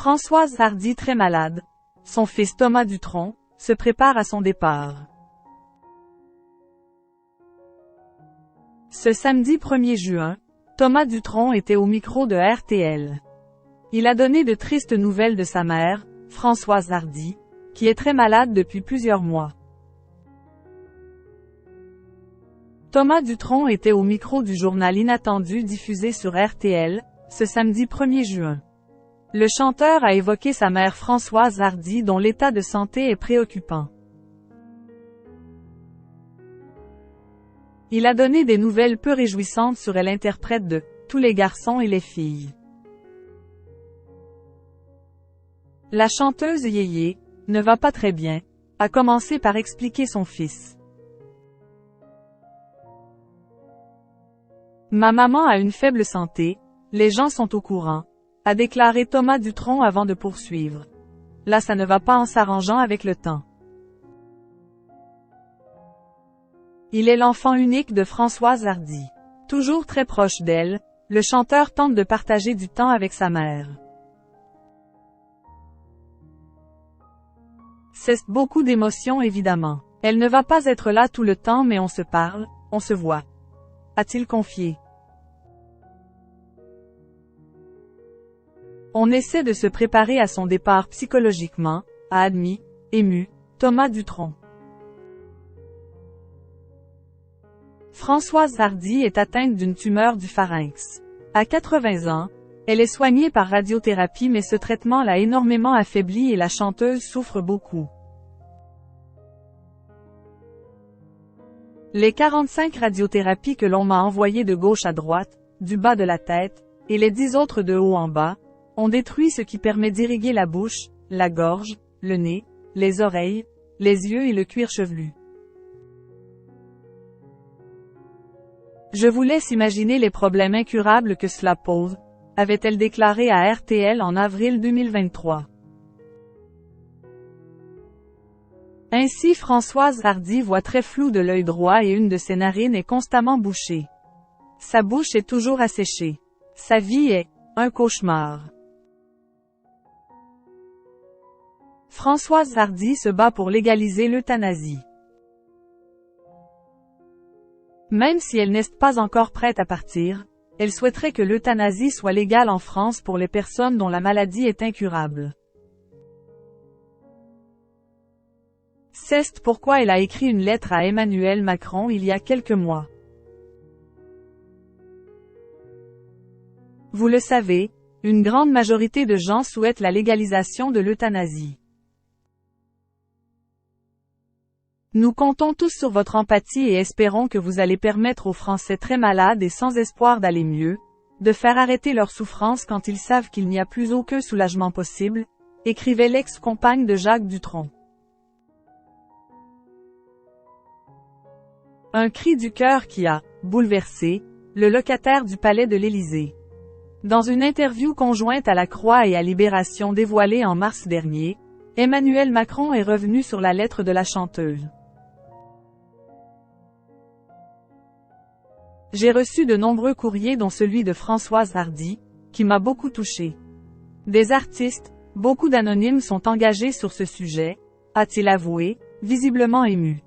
Françoise Hardy très malade. Son fils Thomas Dutronc se prépare à son départ. Ce samedi 1er juin, Thomas Dutronc était au micro de RTL. Il a donné de tristes nouvelles de sa mère, Françoise Hardy, qui est très malade depuis plusieurs mois. Thomas Dutronc était au micro du journal Inattendu diffusé sur RTL, ce samedi 1er juin. Le chanteur a évoqué sa mère Françoise Hardy dont l'état de santé est préoccupant. Il a donné des nouvelles peu réjouissantes sur l'interprète de « Tous les garçons et les filles ». La chanteuse Yéyé ne va pas très bien, a commencé par expliquer son fils. Ma maman a une faible santé, les gens sont au courant, a déclaré Thomas Dutronc avant de poursuivre. Là ça ne va pas en s'arrangeant avec le temps. Il est l'enfant unique de Françoise Hardy. Toujours très proche d'elle, le chanteur tente de partager du temps avec sa mère. C'est beaucoup d'émotions évidemment. Elle ne va pas être là tout le temps mais on se parle, on se voit. A-t-il confié. On essaie de se préparer à son départ psychologiquement, a admis, ému, Thomas Dutronc. Françoise Hardy est atteinte d'une tumeur du pharynx. À 80 ans, elle est soignée par radiothérapie mais ce traitement l'a énormément affaiblie et la chanteuse souffre beaucoup. Les 45 radiothérapies que l'on m'a envoyées de gauche à droite, du bas de la tête, et les 10 autres de haut en bas, ont détruit ce qui permet d'irriguer la bouche, la gorge, le nez, les oreilles, les yeux et le cuir chevelu. Je vous laisse imaginer les problèmes incurables que cela pose, avait-elle déclaré à RTL en avril 2023. Ainsi Françoise Hardy voit très flou de l'œil droit et une de ses narines est constamment bouchée. Sa bouche est toujours asséchée. Sa vie est un cauchemar. Françoise Hardy se bat pour légaliser l'euthanasie. Même si elle n'est pas encore prête à partir, elle souhaiterait que l'euthanasie soit légale en France pour les personnes dont la maladie est incurable. C'est pourquoi elle a écrit une lettre à Emmanuel Macron il y a quelques mois. Vous le savez, une grande majorité de gens souhaitent la légalisation de l'euthanasie. Nous comptons tous sur votre empathie et espérons que vous allez permettre aux Français très malades et sans espoir d'aller mieux, de faire arrêter leur souffrance quand ils savent qu'il n'y a plus aucun soulagement possible, écrivait l'ex-compagne de Jacques Dutronc. Un cri du cœur qui a bouleversé le locataire du palais de l'Élysée. Dans une interview conjointe à La Croix et à Libération dévoilée en mars dernier, Emmanuel Macron est revenu sur la lettre de la chanteuse. J'ai reçu de nombreux courriers dont celui de Françoise Hardy, qui m'a beaucoup touché. Des artistes, beaucoup d'anonymes sont engagés sur ce sujet, a-t-il avoué, visiblement ému.